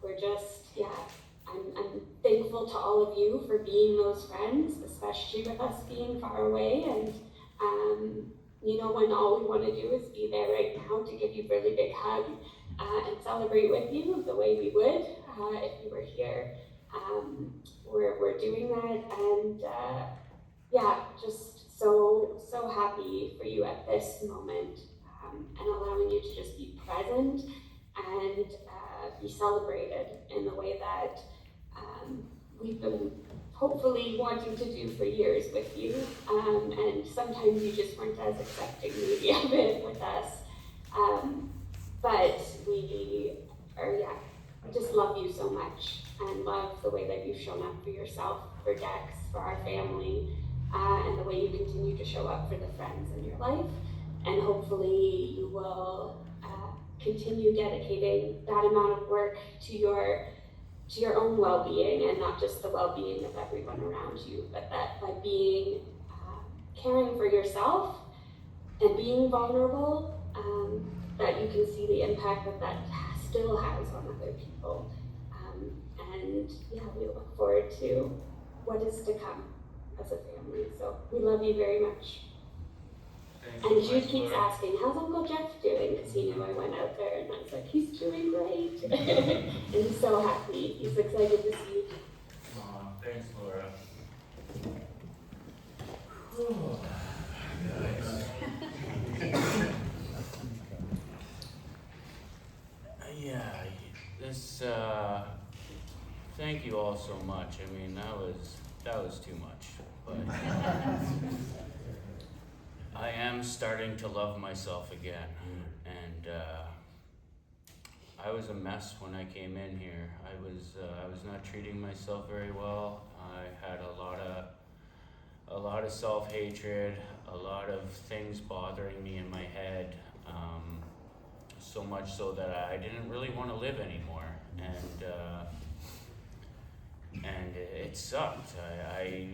We're just, yeah, I'm thankful to all of you for being those friends, especially with us being far away. And, you know, when all we want to do is be there right now to give you a really big hug and celebrate with you the way we would if you were here. We're doing that, and yeah, just so happy for you at this moment, and allowing you to just be present and be celebrated in the way that we've been hopefully wanting to do for years with you, and sometimes you just weren't as accepting maybe of it with us, but we are, yeah, I just love you so much, and love the way that you've shown up for yourself, for Dex, for our family, and the way you continue to show up for the friends in your life. and hopefully you will continue dedicating that amount of work to your own well-being, and not just the well-being of everyone around you, but that by being caring for yourself and being vulnerable, that you can see the impact that still has on other people. And yeah, we look forward to what is to come as a family. So we love you very much. And Jude keeps asking, how's Uncle Jeff doing? Because he knew I went out there, and I was like, he's doing great. And he's so happy. He's excited to see you. Aw, thanks, Laura. Yeah, this, thank you all so much. I mean, that was too much, but I am starting to love myself again, and I was a mess when I came in here. I was not treating myself very well. I had a lot of self-hatred, a lot of things bothering me in my head, so much so that I didn't really want to live anymore, and it sucked. I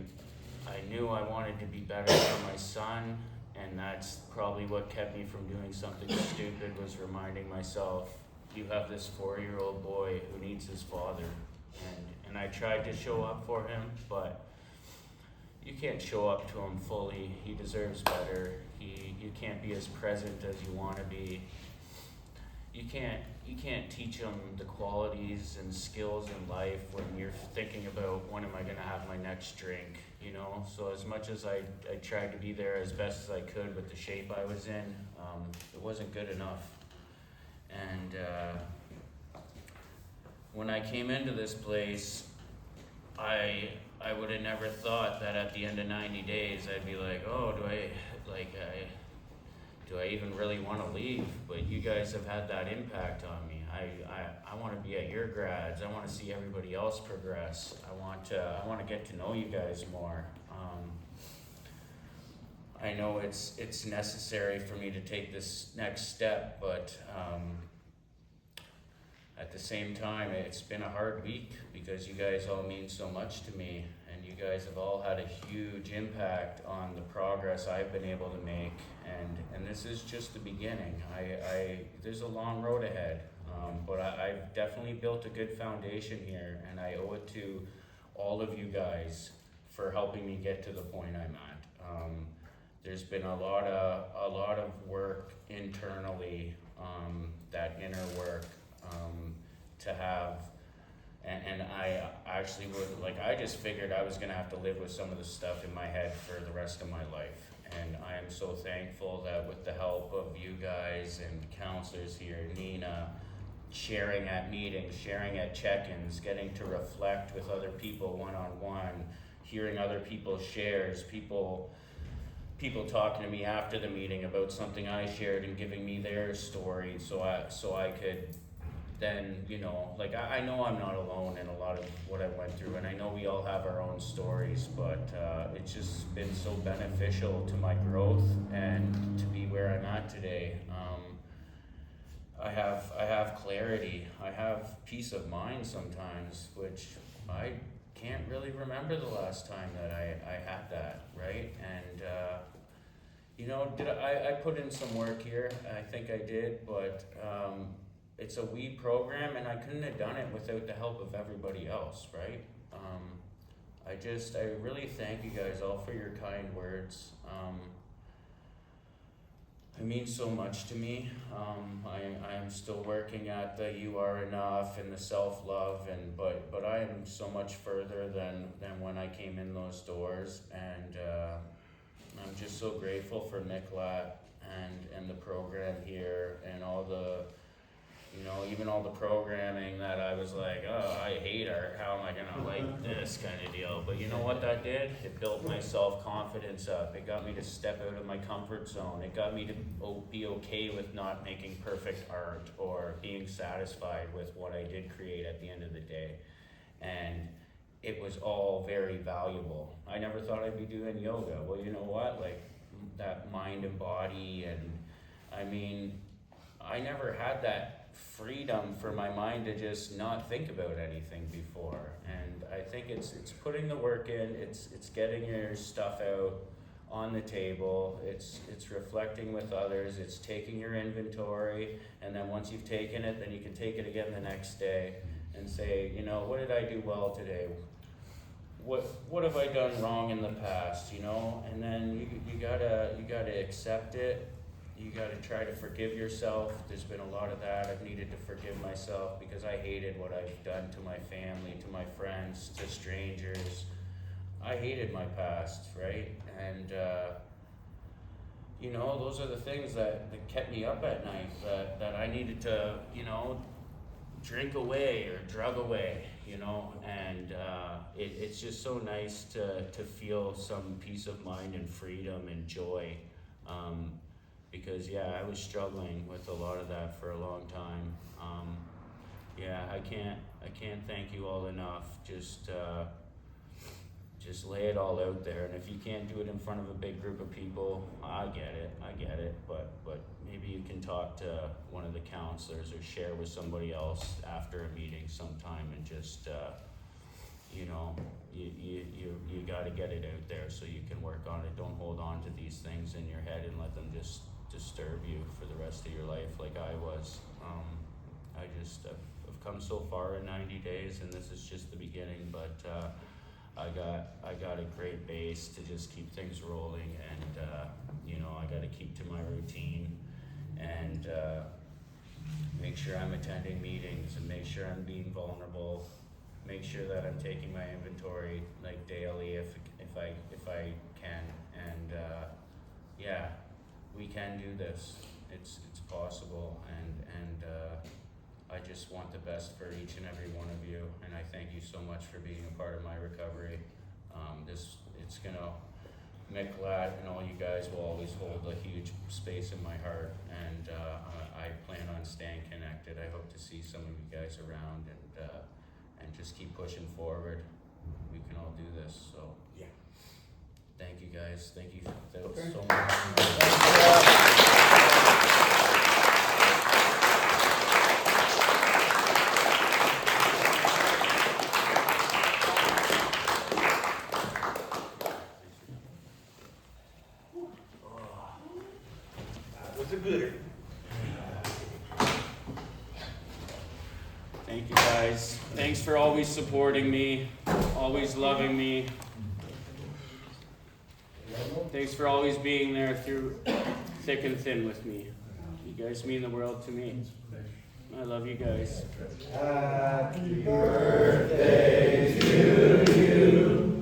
knew I wanted to be better for my son, and that's probably what kept me from doing something stupid, was reminding myself, you have this 4-year-old boy who needs his father, and I tried to show up for him, but you can't show up to him fully. He deserves better. You can't be as present as you want to be. You can't teach him the qualities and skills in life when you're thinking about, when am I gonna have my next drink, you know? So as much as I tried to be there as best as I could with the shape I was in, it wasn't good enough. And when I came into this place, I would have never thought that at the end of 90 days I'd be like, oh, do I even really want to leave? But you guys have had that impact on me. I want to be at your grads. I want to see everybody else progress. I want to get to know you guys more. I know it's necessary for me to take this next step, but at the same time, it's been a hard week because you guys all mean so much to me, and you guys have all had a huge impact on the progress I've been able to make, and this is just the beginning. There's a long road ahead, but I've definitely built a good foundation here, and I owe it to all of you guys for helping me get to the point I'm at. There's been a lot of work internally, that inner work, to have, and I actually I just figured I was gonna have to live with some of the stuff in my head for the rest of my life. And I am so thankful that with the help of you guys and counselors here, Nina, sharing at meetings, sharing at check-ins, getting to reflect with other people one-on-one, hearing other people's shares, people talking to me after the meeting about something I shared and giving me their story, so I could then, I know I'm not alone in a lot of what I went through, and I know we all have our own stories, but it's just been so beneficial to my growth and to be where I'm at today. I have clarity, I have peace of mind sometimes, which I can't really remember the last time that I had that, right? And I put in some work here, I think I did, but it's a weed program, and I couldn't have done it without the help of everybody else, right? I really thank you guys all for your kind words. It means so much to me. I am still working at the you are enough and the self-love, but I am so much further than when I came in those doors, and I'm just so grateful for Miklat and the program here, and all the, even all the programming that I was like, oh, I hate art, how am I gonna like this kind of deal? But you know what that did? It built my self-confidence up. It got me to step out of my comfort zone. It got me to be okay with not making perfect art or being satisfied with what I did create at the end of the day. And it was all very valuable. I never thought I'd be doing yoga. Well, you know what? that mind and body. And I mean, I never had that freedom for my mind to just not think about anything before. And I think it's putting the work in, it's getting your stuff out on the table, it's reflecting with others, it's taking your inventory, and then once you've taken it, then you can take it again the next day and say, you know, what did I do well today? What have I done wrong in the past, you know? And then you gotta accept it. You gotta try to forgive yourself. There's been a lot of that. I've needed to forgive myself because I hated what I've done to my family, to my friends, to strangers. I hated my past, right? And you know, those are the things that kept me up at night, that I needed to, you know, drink away or drug away, you know. And it's just so nice to feel some peace of mind and freedom and joy. Because yeah, I was struggling with a lot of that for a long time. Yeah, I can't thank you all enough. Just lay it all out there. And if you can't do it in front of a big group of people, I get it. But maybe you can talk to one of the counselors or share with somebody else after a meeting sometime, and just you know, you got to get it out there so you can work on it. Don't hold on to these things in your head and let them just disturb you for the rest of your life like I was. I've come so far in 90 days, and this is just the beginning, but I got a great base to just keep things rolling, and you know, I got to keep to my routine and make sure I'm attending meetings, and make sure I'm being vulnerable, make sure that I'm taking my inventory like daily if I can. And yeah, we can do this. It's possible, and I just want the best for each and every one of you, and I thank you so much for being a part of my recovery. It's gonna, Mick-Lat and all you guys will always hold a huge space in my heart, and I plan on staying connected. I hope to see some of you guys around, and just keep pushing forward. We can all do this, so yeah. Thank you guys, thank you so much. Thank you guys. Thanks for always supporting me, always loving me. Thanks for always being there through thick and thin with me. You guys mean the world to me. I love you guys. Happy birthday to you.